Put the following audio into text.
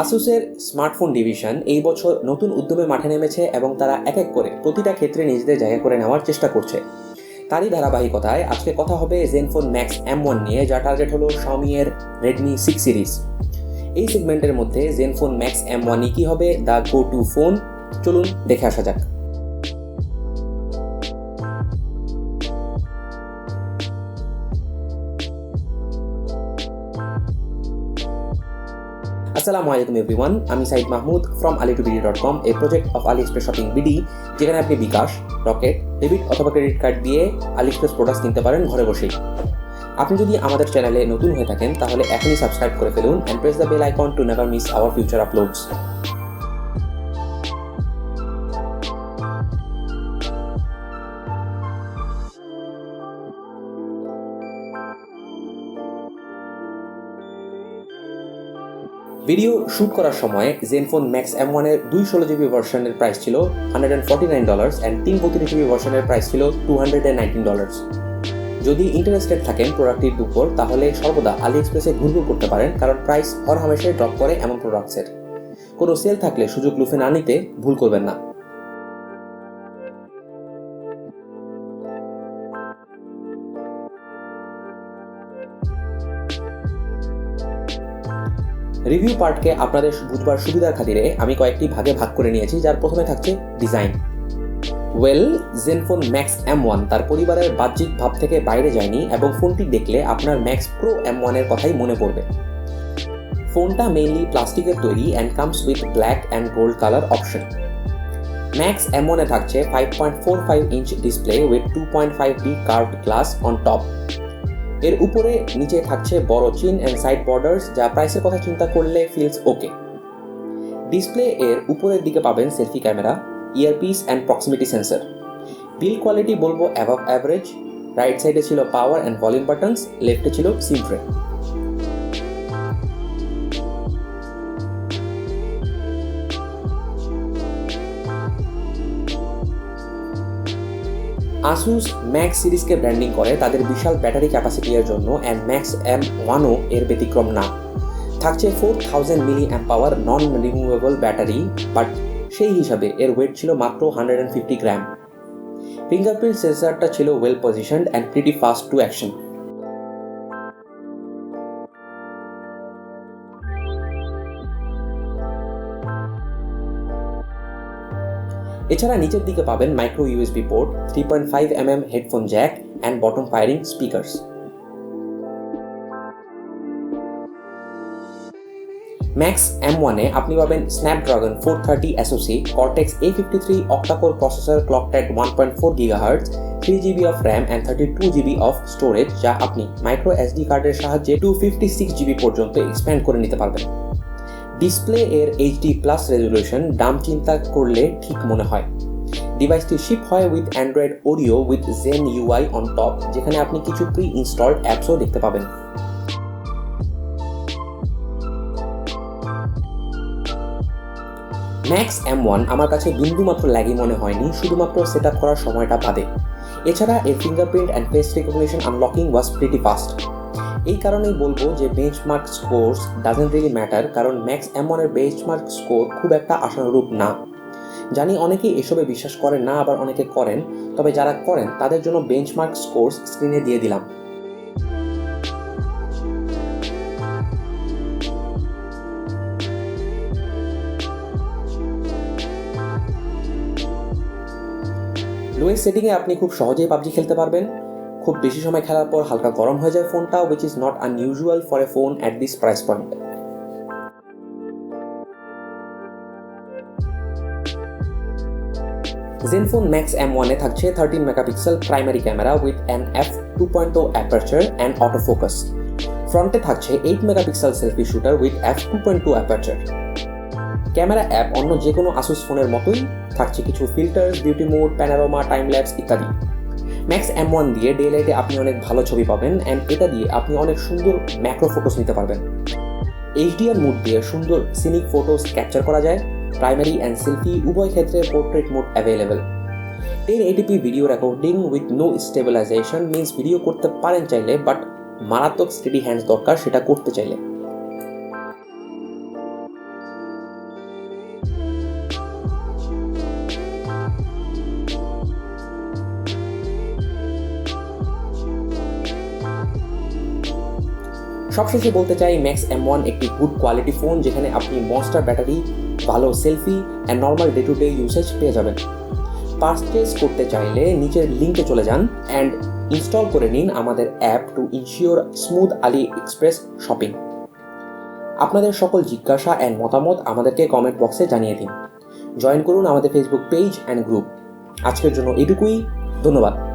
আসুসের smartphone division এই বছর নতুন উদ্যমে মাঠে নেমেছে এবং তারা এক এক করে প্রতিটা ক্ষেত্রে নিজেদের জায়গা করে নেওয়ার চেষ্টা করছে। তারই ধারাবাহিকতায় আজকে কথা হবে জেনফোন ম্যাক্স M1 নিয়ে, যা টার্গেট হলো Xiaomi এর Redmi 6 সিরিজ। এই সেগমেন্টের মধ্যে জেনফোন ম্যাক্স M1 কি হবে দ্য গো টু ফোন, চলুন দেখে আসা যাক। আসসালামু আলাইকুম এভরিওয়ান, আমি Saeed Mahmud from ali2bd.com, a project of AliExpress shopping BD, যেখানে আপনি বিকাশ, রকেট, ডেবিট অথবা ক্রেডিট কার্ড দিয়ে AliExpress প্রোডাক্টস কিনতে পারেন ঘরে বসেই। আপনি যদি আমাদের চ্যানেলে নতুন হয়ে থাকেন তাহলে এখনই সাবস্ক্রাইব করে ফেলুন and press the bell icon to never miss our future uploads. Video shoot করার সময় জেনফোন ম্যাক্স M1 এর 216GB ভার্সনের প্রাইস ছিল $149 অ্যান্ড 332GB ভার্সনের প্রাইস ছিল $219। যদি ইন্টারেস্টেড থাকেন প্রোডাক্টটির উপর, তাহলে সর্বদা AliExpress-এ ঘুরঘুর করতে পারেন, কারণ প্রাইস হরহামেশাই ড্রপ করে এমন প্রোডাক্টসের। কোনো সেল থাকলে সুযোগ লুফে না নিতে ভুল করবেন না। রিভিউ পার্টকে আপনাদের বুঝবার সুবিধার খাতিরে আমি কয়েকটি ভাগে ভাগ করে নিয়েছি, যার প্রথমে থাকছে ডিজাইন। জেনফোন ম্যাক্স M1 তার পরিবারের বাহ্যিক ভাব থেকে বাইরে যায়নি এবং ফোনটি দেখলে আপনার ম্যাক্স প্রো M1 এর কথাই মনে পড়বে। ফোনটা মেইনলি প্লাস্টিকের তৈরি and comes with black and gold colour option. Max M1 এ থাকছে 5.45 inch display with 2.5D curved glass on top. এর উপরে নিচে থাকছে বড় চিন অ্যান্ড সাইড বর্ডার্স, যা প্রাইসের কথা চিন্তা করলে ফিলস ওকে। ডিসপ্লে এর উপরের দিকে পাবেন selfie camera, earpiece and proximity sensor. Build quality বলবো অ্যাবভ অ্যাভারেজ। রাইট সাইডে ছিল পাওয়ার অ্যান্ড ভলিউম বাটনস, লেফটে ছিল সিম ট্রে। আসুস ম্যাক্স সিরিজকে ব্র্যান্ডিং করে তাদের বিশাল ব্যাটারি ক্যাপাসিটি এর জন্য, অ্যান্ড ম্যাক্স M1ও এর ব্যতিক্রম না। থাকছে 4000 mAh non removable battery, but সেই হিসাবে এর ওয়েট ছিল মাত্র 150 গ্রাম। ফিঙ্গারপ্রিন্ট সেন্সরটা ছিল well positioned and pretty fast to action. এছাড়া নিচের দিকে পাবেন micro USB port, 3.5mm headphone jack and bottom firing speakers. Max M1 এ আপনি পাবেন Snapdragon 430 SoC, Cortex A53 octa core processor clocked at 1.4 GHz, 3GB of RAM and 32GB of storage, যা আপনি micro SD কার্ডের সাহায্যে 256GB পর্যন্ত expand করে নিতে পারবেন। ডিসপ্লে এর HD+ রেজলিউশন দাম চিন্তা করলে ঠিক মনে হয়। ডিভাইসটি শিপ হয় with Android Oreo with Zen UI on top, যেখানে আপনি কিছু প্রি ইনস্টলড অ্যাপসও দেখতে পাবেন। ম্যাক্স M1 আমার কাছে বিন্দুমাত্র ল্যাগি মনে হয়নি, শুধুমাত্র সেট আপ করার সময়টা বাদে। এছাড়া এর fingerprint and face recognition unlocking was pretty fast. এই কারণেই বলবো যে benchmark scores doesn't really matter, কারণ ম্যাক্স M1 এর বেঞ্চমার্ক স্কোর খুব একটা আশানুরূপ না। জানি অনেকেই এসবে বিশ্বাস করেন না, আবার অনেকে করেন, তবে যারা করেন তাদের জন্য বেঞ্চমার্ক স্কোরস স্ক্রিনে দিয়ে দিলাম। লোয়েস্ট সেটিংয়ে আপনি খুব সহজেই পাবজি খেলতে পারবেন। খুব বেশি সময় খেলার পর হালকা গরম হয়ে যায় ফোনটা, which is not unusual for a phone at this price point. ZenFone max M1 এ থাকছে 13 megapixel primary camera with an f2.0 aperture and auto focus. ফ্রন্টে থাকছে 8 megapixel selfie shooter with f2.2 aperture. Camera app অন্য যে কোনো Asus ফোনের মতোই, থাকছে কিছু filter, beauty mode, panorama, time lapse ইত্যাদি। ম্যাক্স M1 দিয়ে ডে লাইটে আপনি অনেক ভালো ছবি পাবেন, অ্যান্ড এটা দিয়ে আপনি অনেক সুন্দর ম্যাক্রো ফটোস নিতে পারবেন। HDR মোড দিয়ে সুন্দর সিনিক ফটোস ক্যাপচার করা যায়। প্রাইমারি অ্যান্ড সেলফি উভয় ক্ষেত্রে portrait mode available. 1080p video recording with no stabilisation means video করতে পারেন চাইলে, বাট মারাত্মক স্টেডি হ্যান্ডস দরকার সেটা করতে চাইলে। সবশেষে বলতে চাই, ম্যাক্স M1 একটি গুড কোয়ালিটি ফোন, যেখানে আপনি মনস্টার ব্যাটারি, ভালো selfie and normal day to day usage পেয়ে যাবেন। পারচেজ করতে চাইলে নিচের লিঙ্কে চলে যান অ্যান্ড ইনস্টল করে নিন আমাদের app to ensure smooth Ali express shopping. আপনাদের সকল জিজ্ঞাসা অ্যান্ড মতামত আমাদেরকে কমেন্ট বক্সে জানিয়ে দিন। জয়েন করুন আমাদের ফেসবুক পেজ অ্যান্ড গ্রুপ। আজকের জন্য এটুকুই, ধন্যবাদ।